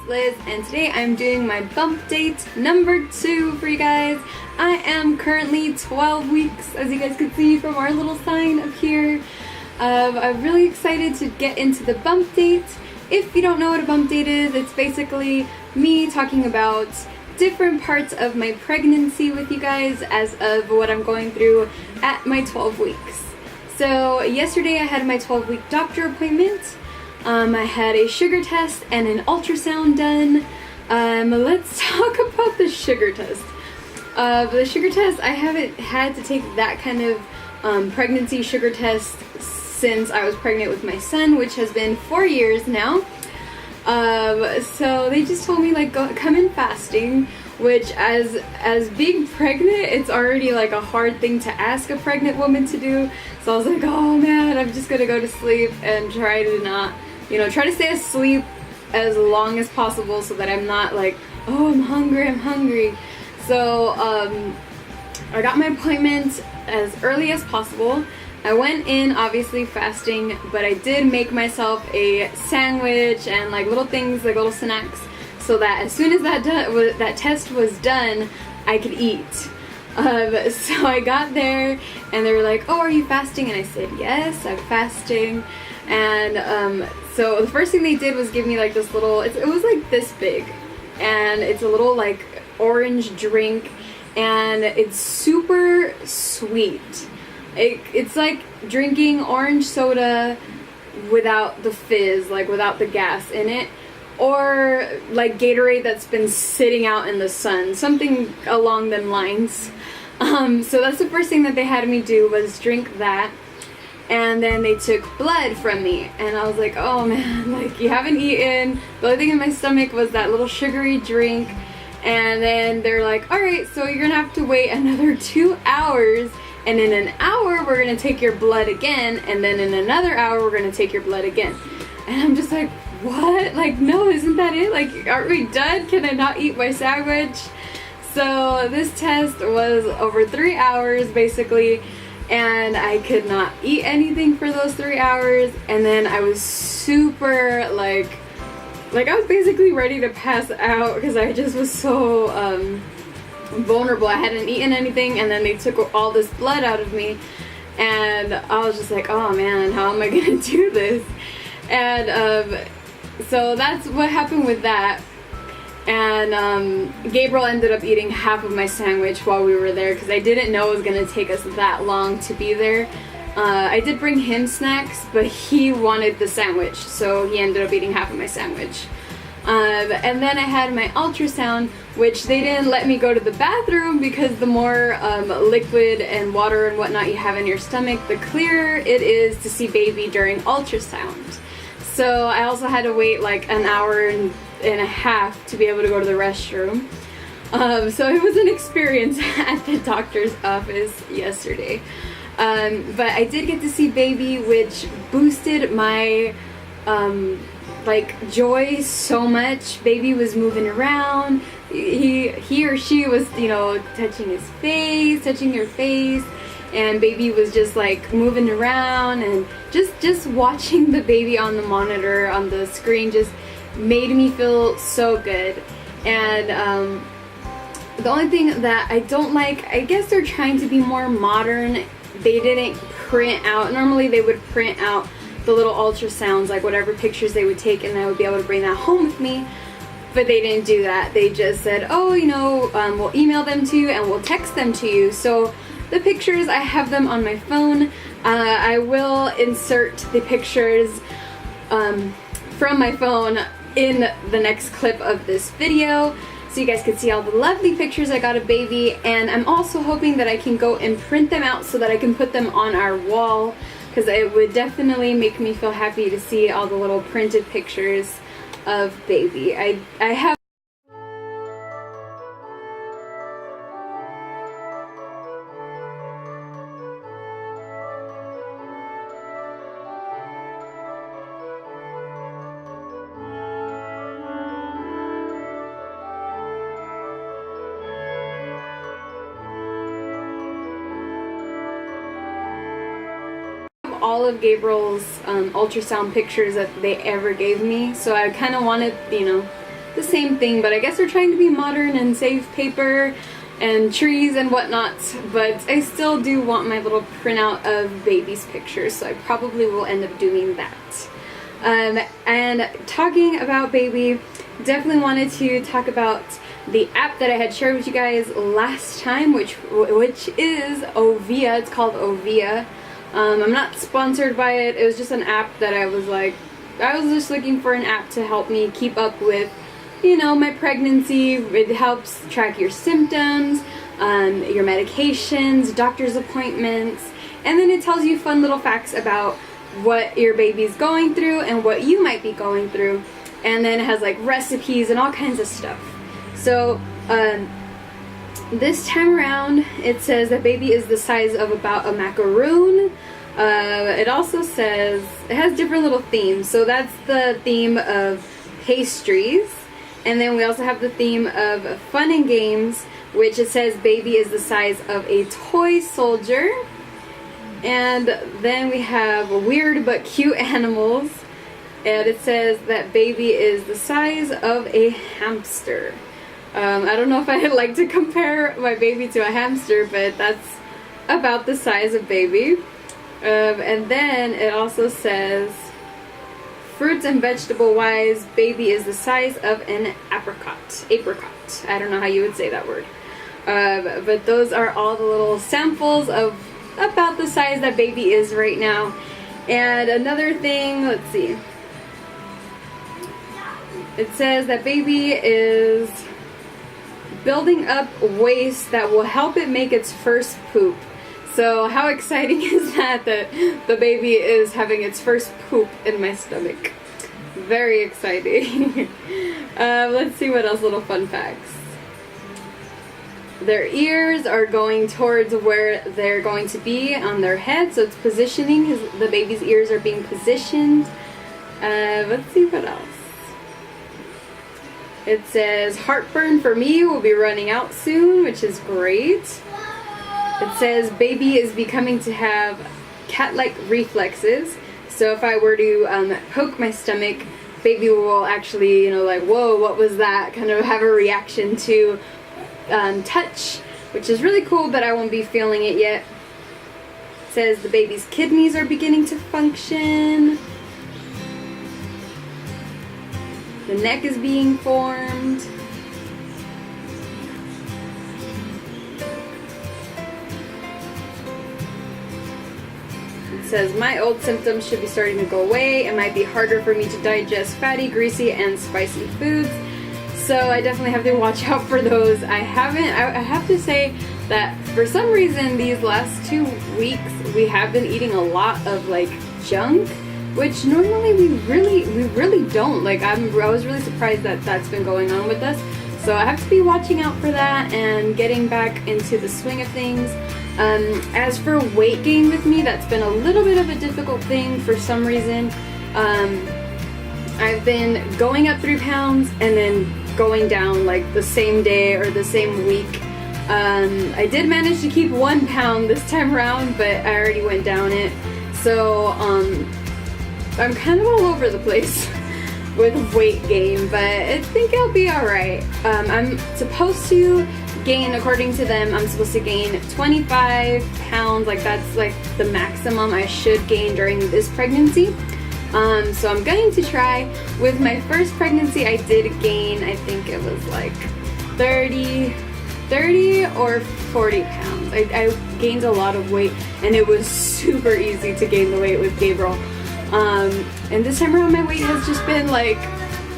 Liz, and today I'm doing my bump date number 2 for you guys. I am currently 12 weeks, as you guys can see from our little sign up here. I'm really excited to get into the bump date. If you don't know what a bump date is, it's basically me talking about different parts of my pregnancy with you guys as of what I'm going through at my 12 weeks. So yesterday I had my 12-week doctor appointment. I had a sugar test and an ultrasound done. Let's talk about the sugar test. The sugar test, I haven't had to take that kind of pregnancy sugar test since I was pregnant with my son, which has been 4 years now. So they just told me like come in fasting, which as being pregnant, it's already like a hard thing to ask a pregnant woman to do. So I was like, oh man, I'm just gonna go to sleep and try to not, try to stay asleep as long as possible so that I'm not like, oh, I'm hungry. So I got my appointment as early as possible. I went in obviously fasting, but I did make myself a sandwich and like little things, like little snacks, so that as soon as that test was done, I could eat. So I got there and they were like, oh, are you fasting? And I said, yes, I'm fasting. And so the first thing they did was give me like this little, it was like this big, and it's a little like orange drink, and it's super sweet. It's like drinking orange soda without the fizz, like without the gas in it, or like Gatorade that's been sitting out in the sun, something along them lines. So that's the first thing that they had me do, was drink that. And then they took blood from me, and I was like, oh man, like you haven't eaten. The only thing in my stomach was that little sugary drink. And then they're like, all right, so you're gonna have to wait another 2 hours, and in an hour we're gonna take your blood again, and then in another hour we're gonna take your blood again. And I'm just like, what? Like, no, isn't that it? Like, aren't we done? Can I not eat my sandwich? So this test was over 3 hours basically, and I could not eat anything for those 3 hours. And then I was super like I was basically ready to pass out because I just was so vulnerable. I hadn't eaten anything, and then they took all this blood out of me, and I was just like, oh man, how am I gonna do this? And so that's what happened with that. And Gabriel ended up eating half of my sandwich while we were there because I didn't know it was gonna take us that long to be there. I did bring him snacks, but he wanted the sandwich, so he ended up eating half of my sandwich. And then I had my ultrasound, which they didn't let me go to the bathroom because the more liquid and water and whatnot you have in your stomach, the clearer it is to see baby during ultrasound. So I also had to wait like an hour and a half to be able to go to the restroom. So it was an experience at the doctor's office yesterday. But I did get to see baby, which boosted my like joy so much. Baby was moving around. He or she was, touching his face, touching her face, and baby was just like moving around, and just watching the baby on the monitor, on the screen, just made me feel so good. And the only thing that I don't like, I guess they're trying to be more modern. They didn't print out, normally they would print out the little ultrasounds, like whatever pictures they would take, and I would be able to bring that home with me. But they didn't do that. They just said, oh, we'll email them to you and we'll text them to you. So the pictures, I have them on my phone. I will insert the pictures from my phone in the next clip of this video, so you guys can see all the lovely pictures I got of baby. And I'm also hoping that I can go and print them out so that I can put them on our wall, because it would definitely make me feel happy to see all the little printed pictures of baby. I have all of Gabriel's ultrasound pictures that they ever gave me, so I kind of wanted, the same thing, but I guess they're trying to be modern and save paper and trees and whatnot, but I still do want my little printout of baby's pictures, so I probably will end up doing that. And talking about baby, definitely wanted to talk about the app that I had shared with you guys last time, which is Ovia. It's called Ovia. I'm not sponsored by it. It was just an app that I was just looking for an app to help me keep up with, you know, my pregnancy. It helps track your symptoms, your medications, doctor's appointments, and then it tells you fun little facts about what your baby's going through and what you might be going through. And then it has like recipes and all kinds of stuff. So this time around it says that baby is the size of about a macaroon. It also says it has different little themes. So that's the theme of pastries. And then we also have the theme of fun and games, which it says baby is the size of a toy soldier. And then we have weird but cute animals. And it says that baby is the size of a hamster. I don't know if I'd like to compare my baby to a hamster, but that's about the size of baby. And then it also says, fruits and vegetable wise, baby is the size of an apricot. Apricot. I don't know how you would say that word. But those are all the little samples of about the size that baby is right now. And another thing, let's see. It says that baby is building up waste that will help it make its first poop. So how exciting is that the baby is having its first poop in my stomach. Very exciting. Let's see what else, little fun facts. Their ears are going towards where they're going to be on their head, so it's positioning. The baby's ears are being positioned. Let's see what else. It says heartburn for me will be running out soon, which is great. It says baby is becoming to have cat-like reflexes. So if I were to poke my stomach, baby will actually, you know, like, whoa, what was that? Kind of have a reaction to touch, which is really cool, but I won't be feeling it yet. It says the baby's kidneys are beginning to function. The neck is being formed. It says my old symptoms should be starting to go away. It might be harder for me to digest fatty, greasy, and spicy foods. So I definitely have to watch out for those. I have to say that for some reason these last 2 weeks we have been eating a lot of like junk, which normally we really don't. Like I was really surprised that that's been going on with us. So I have to be watching out for that and getting back into the swing of things. As for weight gain with me, that's been a little bit of a difficult thing for some reason. I've been going up 3 pounds and then going down like the same day or the same week. I did manage to keep 1 pound this time around, but I already went down it. So I'm kind of all over the place with weight gain, but I think I'll be alright. I'm supposed to gain, according to them, I'm supposed to gain 25 pounds, like that's like the maximum I should gain during this pregnancy. So I'm going to try. With my first pregnancy, I did gain, I think it was like 30 or 40 pounds. I gained a lot of weight, and it was super easy to gain the weight with Gabriel. And this time around my weight has just been like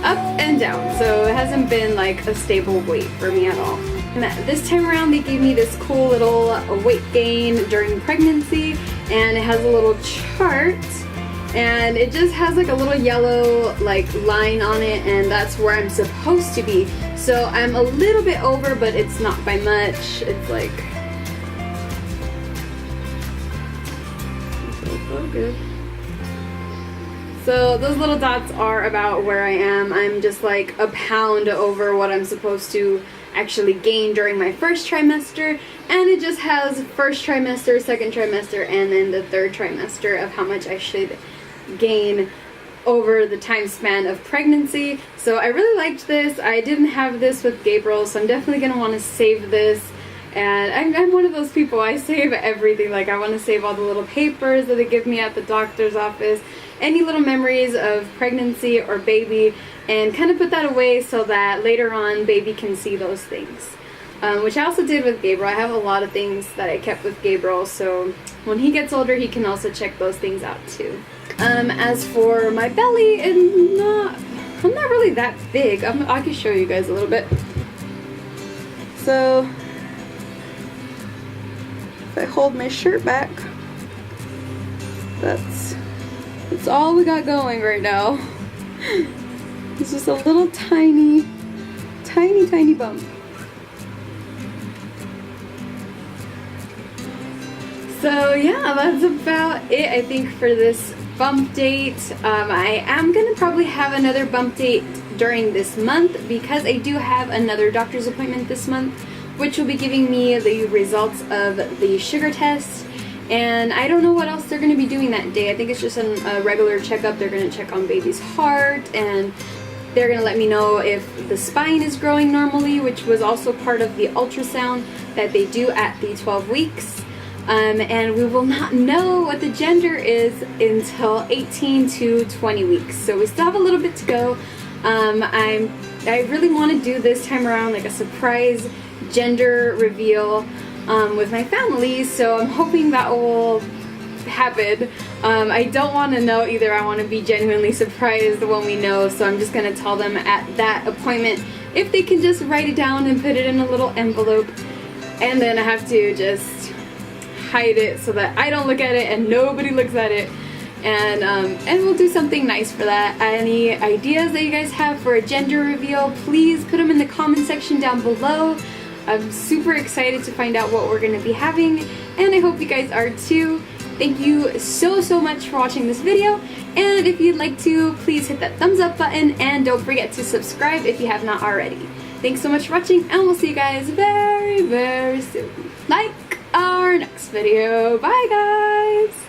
up and down, so it hasn't been like a stable weight for me at all. And this time around they gave me this cool little weight gain during pregnancy, and it has a little chart, and it just has like a little yellow like line on it, and that's where I'm supposed to be. So I'm a little bit over, but it's not by much. It's like so good. So those little dots are about where I am. I'm just like a pound over what I'm supposed to actually gain during my first trimester, and it just has first trimester, second trimester, and then the third trimester of how much I should gain over the time span of pregnancy. So I really liked this. I didn't have this with Gabriel, so I'm definitely going to want to save this. And I'm one of those people, I save everything. Like, I want to save all the little papers that they give me at the doctor's office, any little memories of pregnancy or baby, and kind of put that away so that later on baby can see those things. Which I also did with Gabriel. I have a lot of things that I kept with Gabriel, so when he gets older he can also check those things out too. As for my belly, I'm not really that big. I can show you guys a little bit. So if I hold my shirt back, that's all we got going right now. It's just a little tiny bump. So yeah, that's about it, I think, for this bump date. I am going to probably have another bump date during this month because I do have another doctor's appointment this month, which will be giving me the results of the sugar test. And I don't know what else they're going to be doing that day. I think it's just a regular checkup. They're going to check on baby's heart, and they're going to let me know if the spine is growing normally, which was also part of the ultrasound that they do at the 12 weeks. And we will not know what the gender is until 18 to 20 weeks. So we still have a little bit to go. I really want to do this time around like a surprise gender reveal with my family, so I'm hoping that will happen. I don't want to know either. I want to be genuinely surprised when we know, so I'm just going to tell them at that appointment if they can just write it down and put it in a little envelope, and then I have to just hide it so that I don't look at it and nobody looks at it, and we'll do something nice for that. Any ideas that you guys have for a gender reveal, please put them in the comment section down below. I'm super excited to find out what we're going to be having, and I hope you guys are too. Thank you so much for watching this video, and if you'd like to, please hit that thumbs up button, and don't forget to subscribe if you have not already. Thanks so much for watching, and we'll see you guys very soon. Like our next video. Bye guys!